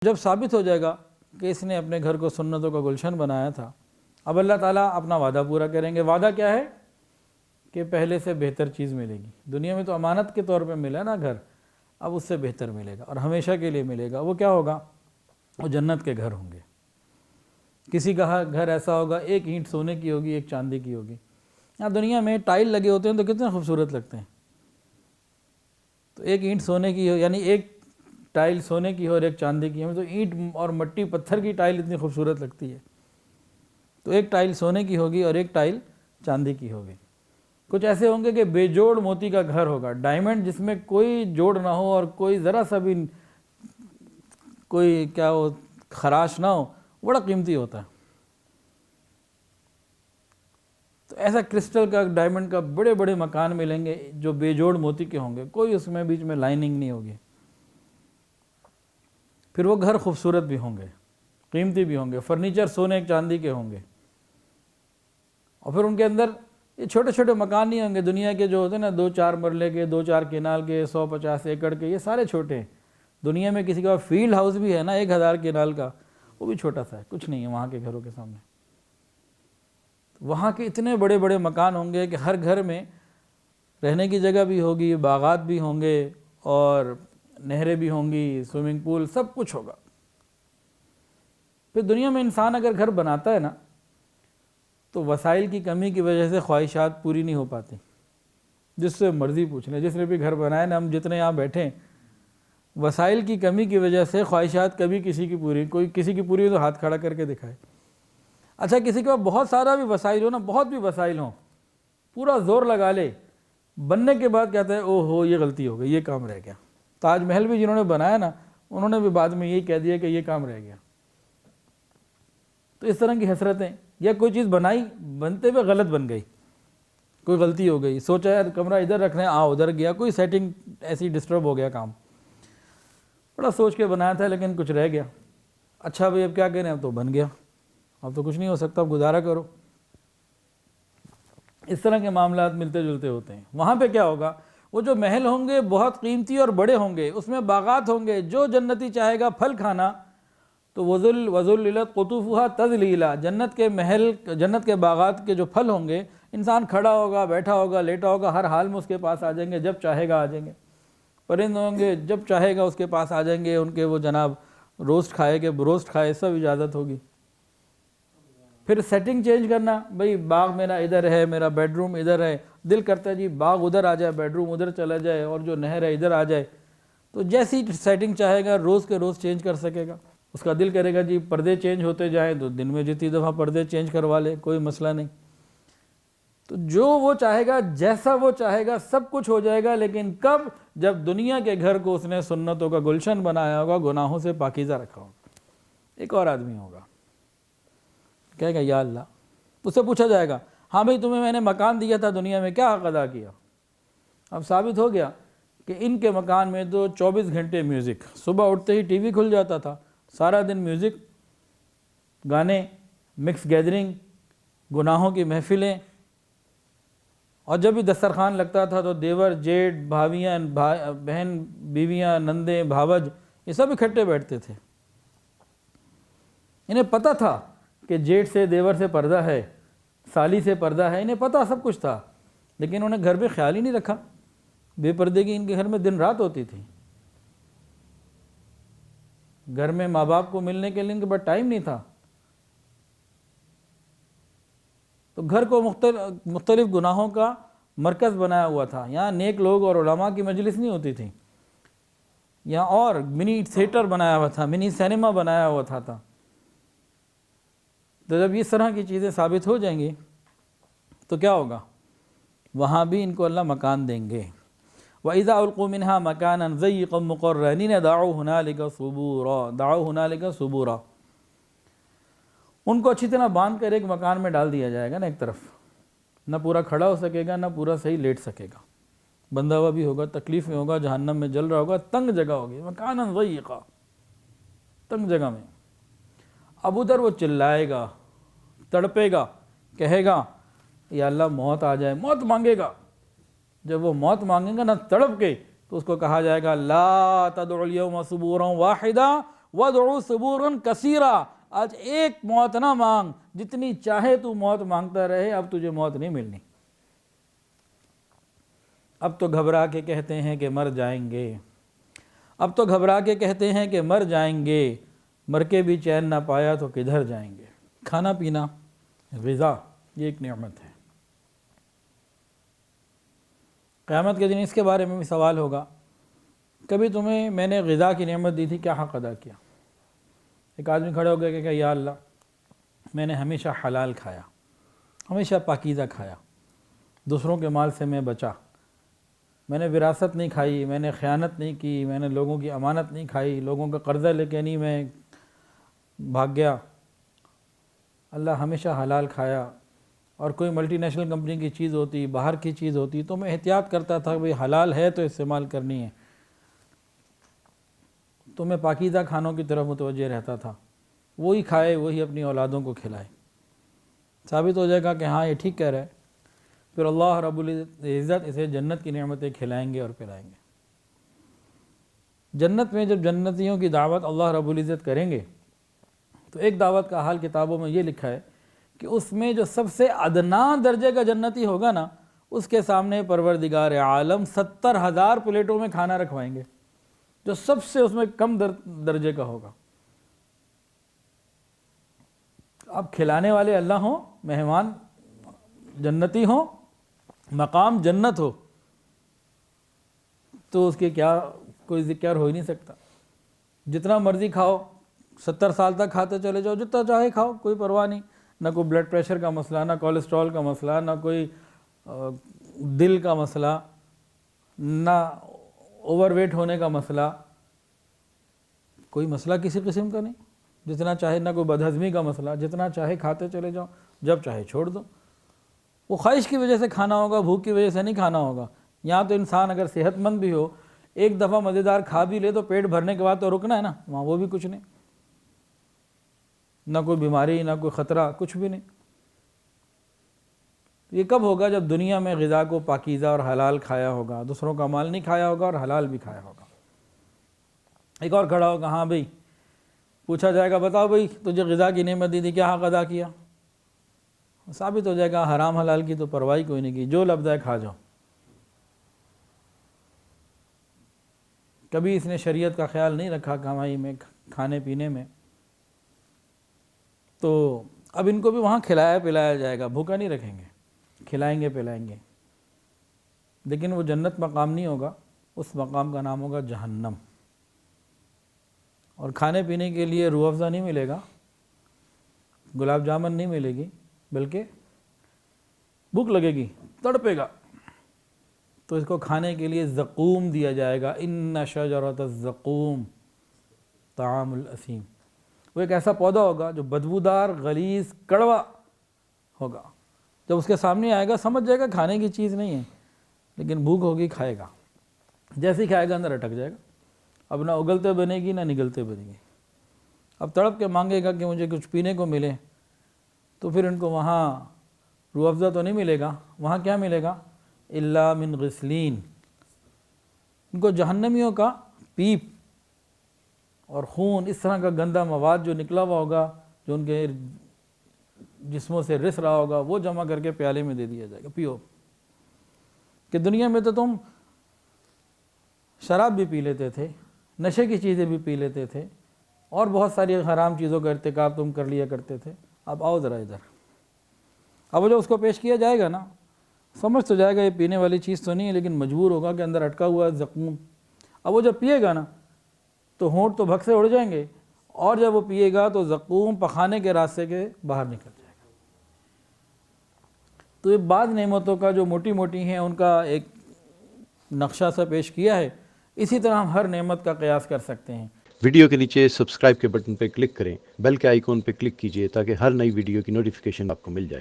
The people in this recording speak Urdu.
جب ثابت ہو جائے گا کہ اس نے اپنے گھر کو سنتوں کا گلشن بنایا تھا، اب اللہ تعالیٰ اپنا وعدہ پورا کریں گے۔ وعدہ کیا ہے؟ کہ پہلے سے بہتر چیز ملے گی۔ دنیا میں تو امانت کے طور پہ ملا نا گھر، اب اس سے بہتر ملے گا اور ہمیشہ کے لیے ملے گا۔ وہ کیا ہوگا؟ وہ جنت کے گھر ہوں گے۔ کسی کا گھر ایسا ہوگا، ایک اینٹ سونے کی ہوگی، ایک چاندی کی ہوگی۔ یہاں دنیا میں ٹائل لگے ہوتے ہیں تو کتنے خوبصورت لگتے ہیں، تو ایک اینٹ سونے کی ہو، یعنی ایک ٹائل سونے کی ہو اور ایک چاندی کی ہو، تو اینٹ اور مٹی پتھر کی ٹائل اتنی خوبصورت لگتی ہے۔ تو ایک ٹائل سونے کی ہوگی اور ایک ٹائل چاندی کی ہوگی۔ کچھ ایسے ہوں گے کہ بے جوڑ موتی کا گھر ہوگا، ڈائمنڈ جس میں کوئی جوڑ نہ ہو اور کوئی ذرا سا بھی کوئی کیا ہو خراش نہ ہو، بڑا قیمتی ہوتا ہے۔ تو ایسا کرسٹل کا، ڈائمنڈ کا بڑے بڑے مکان ملیں گے جو بے جوڑ موتی کے ہوں گے، کوئی اس میں بیچ میں لائننگ نہیں ہوگی۔ پھر وہ گھر خوبصورت بھی ہوں گے، قیمتی بھی ہوں گے، فرنیچر سونے چاندی کے ہوں گے۔ اور پھر ان کے اندر یہ چھوٹے چھوٹے مکان نہیں ہوں گے دنیا کے جو ہوتے ہیں نا، 2-4 مرلے کے، 2-4 کنال کے، 150 ایکڑ کے، یہ سارے چھوٹے ہیں۔ دنیا میں کسی کا فیلڈ ہاؤس بھی ہے نا 1000 کنال کا، وہ بھی چھوٹا سا ہے، کچھ نہیں ہے وہاں کے گھروں کے سامنے۔ وہاں کے اتنے بڑے بڑے مکان ہوں گے کہ ہر گھر میں رہنے کی جگہ بھی ہوگی، باغات بھی ہوں گے اور نہریں بھی ہوں گی، سوئمنگ پول، سب کچھ ہوگا۔ پھر دنیا میں انسان اگر گھر بناتا ہے نا، تو وسائل کی کمی کی وجہ سے خواہشات پوری نہیں ہو پاتی۔ جس سے مرضی پوچھ لیں، جس نے بھی گھر بنایا نا، ہم جتنے یہاں بیٹھے ہیں، وسائل کی کمی کی وجہ سے خواہشات کبھی کسی کی پوری، کوئی کسی کی پوری ہو تو ہاتھ کھڑا کر کے دکھائے۔ اچھا کسی کے پاس بہت سارا بھی وسائل ہو نا، بہت بھی وسائل ہوں، پورا زور لگا لے، بننے کے بعد کہتا ہے او ہو یہ غلطی ہو گئی، یہ کام رہ گیا۔ تاج محل بھی جنہوں نے بنایا نا، انہوں نے بھی بعد میں یہی کہہ دیا کہ یہ کام رہ گیا۔ تو اس طرح کی حسرتیں، یا کوئی چیز بنائی، بنتے ہوئے غلط بن گئی، کوئی غلطی ہو گئی، سوچا یار کمرہ ادھر رکھنا ہے، ادھر گیا، کوئی سیٹنگ ایسی ڈسٹرب ہو گیا کام، بڑا سوچ کے بنایا تھا لیکن کچھ رہ گیا۔ اچھا بھئی اب کیا کریں، اب تو بن گیا، اب تو کچھ نہیں ہو سکتا، اب گزارا کرو۔ اس طرح کے معاملات ملتے جلتے ہوتے ہیں۔ وہاں پہ کیا ہوگا؟ وہ جو محل ہوں گے بہت قیمتی اور بڑے ہوں گے، اس میں باغات ہوں گے، جو جنتی چاہے گا پھل کھانا تو وَذُلِّلَتْ قُطُوفُهَا تَذْلِيلًا، جنت کے محل، جنت کے باغات کے جو پھل ہوں گے، انسان کھڑا ہوگا، بیٹھا ہوگا، لیٹا ہوگا، ہر حال میں اس کے پاس آ جائیں گے، جب چاہے گا آ جائیں گے۔ پرند ہوں گے، جب چاہے گا اس کے پاس آ جائیں گے، ان کے وہ جناب روسٹ کھائے کہ روسٹ کھائے، سب اجازت ہوگی۔ پھر سیٹنگ چینج کرنا، بھئی باغ میرا ادھر ہے، میرا بیڈ روم ادھر ہے، دل کرتا ہے جی باغ ادھر آ جائے، بیڈ روم ادھر چلا جائے اور جو نہر ہے ادھر آ جائے، تو جیسی سیٹنگ چاہے گا روز کے روز چینج کر سکے گا۔ اس کا دل کرے گا جی پردے چینج ہوتے جائیں تو دن میں جتنی دفعہ پردے چینج کروا لے، کوئی مسئلہ نہیں۔ تو جو وہ چاہے گا، جیسا وہ چاہے گا، سب کچھ ہو جائے گا، لیکن کب؟ جب دنیا کے گھر کو اس نے سنتوں کا گلشن بنایا ہوگا، گناہوں سے پاکیزہ رکھا ہوگا۔ ایک اور آدمی ہوگا، کہے گا یا اللہ، اس سے پوچھا جائے گا ہاں بھئی تمہیں میں نے مکان دیا تھا دنیا میں، کیا حق ادا کیا؟ اب ثابت ہو گیا کہ ان کے مکان میں تو 24 گھنٹے میوزک، صبح اٹھتے ہی ٹی وی کھل جاتا تھا، سارا دن میوزک، گانے، مکس گیدرنگ، گناہوں کی محفلیں، اور جب بھی دسترخوان لگتا تھا تو دیور، جیٹھ، بھابیاں، بہن، بیویاں، نندیں، بھاوج، یہ سب اکٹھے بیٹھتے تھے۔ انہیں پتہ تھا کہ جیٹھ سے، دیور سے پردہ ہے، سالی سے پردہ ہے، انہیں پتہ سب کچھ تھا، لیکن انہیں گھر پہ خیال ہی نہیں رکھا۔ بے پردے کی ان کے گھر میں دن رات ہوتی تھی، گھر میں ماں باپ کو ملنے کے لیے ان کے پاس ٹائم نہیں تھا۔ تو گھر کو مختلف گناہوں کا مرکز بنایا ہوا تھا۔ یہاں نیک لوگ اور علماء کی مجلس نہیں ہوتی تھی، یہاں اور منی تھیٹر بنایا ہوا تھا، منی سینما بنایا ہوا تھا۔ تو جب اس طرح کی چیزیں ثابت ہو جائیں گی تو کیا ہوگا؟ وہاں بھی ان کو اللہ مکان دیں گے۔ وَإِذَا أُلْقُوا مِنْهَا مَكَانًا ضَيِّقًا مُقَرَّنِينَ دَعَوْا هُنَالِكَ ثُبُورًا، ان کو اچھی طرح باندھ کر ایک مکان میں ڈال دیا جائے گا نا، ایک طرف نہ پورا کھڑا ہو سکے گا، نہ پورا صحیح لیٹ سکے گا، بندھا ہوا بھی ہوگا، تکلیف میں ہوگا، جہنم میں جل رہا ہوگا، تنگ جگہ ہوگی، مکانً ضَيِّقًا، تنگ جگہ میں۔ اب ادھر وہ چلائے گا، تڑپے گا، کہے گا یا اللہ موت آ جائے، موت مانگے گا۔ جب وہ موت مانگے گا نا تڑپ کے، تو اس کو کہا جائے گا لا تدعوا اليوم ثبورا واحدا وَادْعُ ثُبُورًا كَثِيرًا، آج ایک موت نہ مانگ، جتنی چاہے تو موت مانگتا رہے، اب تجھے موت نہیں ملنی۔ اب تو گھبرا کے کہتے ہیں کہ مر جائیں گے، اب تو گھبرا کے کہتے ہیں کہ مر جائیں گے، مر کے بھی چین نہ پایا تو کدھر جائیں گے۔ کھانا پینا، غذا، یہ ایک نعمت ہے۔ قیامت کے دن اس کے بارے میں بھی سوال ہوگا، کبھی تمہیں میں نے غذا کی نعمت دی تھی، کیا حق ادا کیا؟ ایک آدمی کھڑے ہو گئے کہ یا اللہ، میں نے ہمیشہ حلال کھایا، ہمیشہ پاکیزہ کھایا، دوسروں کے مال سے میں بچا، میں نے وراثت نہیں کھائی، میں نے خیانت نہیں کی، میں نے لوگوں کی امانت نہیں کھائی، لوگوں کا قرضہ لے کے نہیں میں بھاگ گیا، اللہ ہمیشہ حلال کھایا، اور کوئی ملٹی نیشنل کمپنی کی چیز ہوتی، باہر کی چیز ہوتی تو میں احتیاط کرتا تھا کہ حلال ہے تو استعمال کرنی ہے، تو میں پاکیزہ کھانوں کی طرف متوجہ رہتا تھا، وہی کھائے، وہی اپنی اولادوں کو کھلائے۔ ثابت ہو جائے گا کہ ہاں یہ ٹھیک کہہ رہا ہے، پھر اللہ رب العزت اسے جنت کی نعمتیں کھلائیں گے اور پلائیں گے۔ جنت میں جب جنتیوں کی دعوت اللہ رب العزت کریں گے تو ایک دعوت کا حال کتابوں میں یہ لکھا ہے کہ اس میں جو سب سے ادنا درجے کا جنتی ہوگا نا، اس کے سامنے پروردگار عالم 70,000 پلیٹوں میں کھانا رکھوائیں گے، جو سب سے اس میں کم درجے کا ہوگا۔ اب کھلانے والے اللہ ہوں، مہمان جنتی ہوں، مقام جنت ہو، تو اس کے کیا کوئی ذکر ہو ہی نہیں سکتا۔ جتنا مرضی کھاؤ، 70 سال تک کھاتے چلے جاؤ، جتنا چاہے کھاؤ، کوئی پرواہ نہیں، نہ کوئی بلڈ پریشر کا مسئلہ، نہ کولیسٹرول کا مسئلہ، نہ کوئی دل کا مسئلہ، نہ اوور ویٹ ہونے کا مسئلہ، کوئی مسئلہ کسی قسم کا نہیں، جتنا چاہے، نہ کوئی بدہضمی کا مسئلہ، جتنا چاہے کھاتے چلے جاؤ، جب چاہے چھوڑ دو۔ وہ خواہش کی وجہ سے کھانا ہوگا، بھوک کی وجہ سے نہیں کھانا ہوگا۔ یہاں تو انسان اگر صحت مند بھی ہو، ایک دفعہ مزیدار کھا بھی لے تو پیٹ بھرنے کے بعد تو رکنا ہے نا، وہاں وہ بھی کچھ نہیں، نہ کوئی بیماری، نہ کوئی خطرہ، کچھ بھی نہیں۔ یہ کب ہوگا؟ جب دنیا میں غذا کو پاکیزہ اور حلال کھایا ہوگا، دوسروں کا مال نہیں کھایا ہوگا اور حلال بھی کھایا ہوگا۔ ایک اور کھڑا ہوگا، ہاں بھئی، پوچھا جائے گا بتاؤ بھئی تجھے غذا کی نعمت دی تھی، کیا حق ادا کیا؟ ثابت ہو جائے گا حرام حلال کی تو پرواہ کوئی نہیں کی، جو لفظ ہے کھا جاؤ۔ کبھی اس نے شریعت کا خیال نہیں رکھا کمائی میں، کھانے پینے میں، تو اب ان کو بھی وہاں کھلایا پلایا جائے گا، بھوکا نہیں رکھیں گے، کھلائیں گے پلائیں گے، لیکن وہ جنت مقام نہیں ہوگا، اس مقام کا نام ہوگا جہنم۔ اور کھانے پینے کے لیے روح افزا نہیں ملے گا، گلاب جامن نہیں ملے گی، بلکہ بھوک لگے گی، تڑپے گا، تو اس کو کھانے کے لیے زقوم دیا جائے گا۔ ان شجرۃ الزقوم طعام الاثیم، وہ ایک ایسا پودا ہوگا جو بدبودار، غلیظ، کڑوا ہوگا۔ جب اس کے سامنے آئے گا سمجھ جائے گا کھانے کی چیز نہیں ہے، لیکن بھوک ہوگی، کھائے گا، جیسے ہی کھائے گا اندر اٹک جائے گا، اب نہ اگلتے بنے گی نہ نگلتے بنے گی۔ اب تڑپ کے مانگے گا کہ مجھے کچھ پینے کو ملے، تو پھر ان کو وہاں روح افزا تو نہیں ملے گا، وہاں کیا ملے گا؟ الا من غسلین، ان کو جہنمیوں کا پیپ اور خون، اس طرح کا گندا مواد جو نکلا ہوا ہوگا، جو ان کے جسموں سے رس رہا ہوگا، وہ جمع کر کے پیالے میں دے دیا جائے گا، پیو۔ کہ دنیا میں تو تم شراب بھی پی لیتے تھے، نشے کی چیزیں بھی پی لیتے تھے، اور بہت ساری حرام چیزوں کا ارتکاب تم کر لیا کرتے تھے، اب آؤ ذرا ادھر۔ اب جو اس کو پیش کیا جائے گا نا، سمجھ تو جائے گا یہ پینے والی چیز تو نہیں ہے، لیکن مجبور ہوگا کہ اندر اٹکا ہوا ہے زقوم۔ اب وہ جب پیے گا نا تو ہونٹ تو بھگ سے اڑ جائیں گے، اور جب وہ پیے گا تو زقوم پخانے کے راستے کے باہر نکل جائے گا۔ تو یہ بعض نعمتوں کا جو موٹی موٹی ہیں ان کا ایک نقشہ سا پیش کیا ہے، اسی طرح ہم ہر نعمت کا قیاس کر سکتے ہیں۔ ویڈیو کے نیچے سبسکرائب کے بٹن پہ کلک کریں، بیل کے آئیکن پہ کلک کیجئے تاکہ ہر نئی ویڈیو کی نوٹیفیکیشن آپ کو مل جائے۔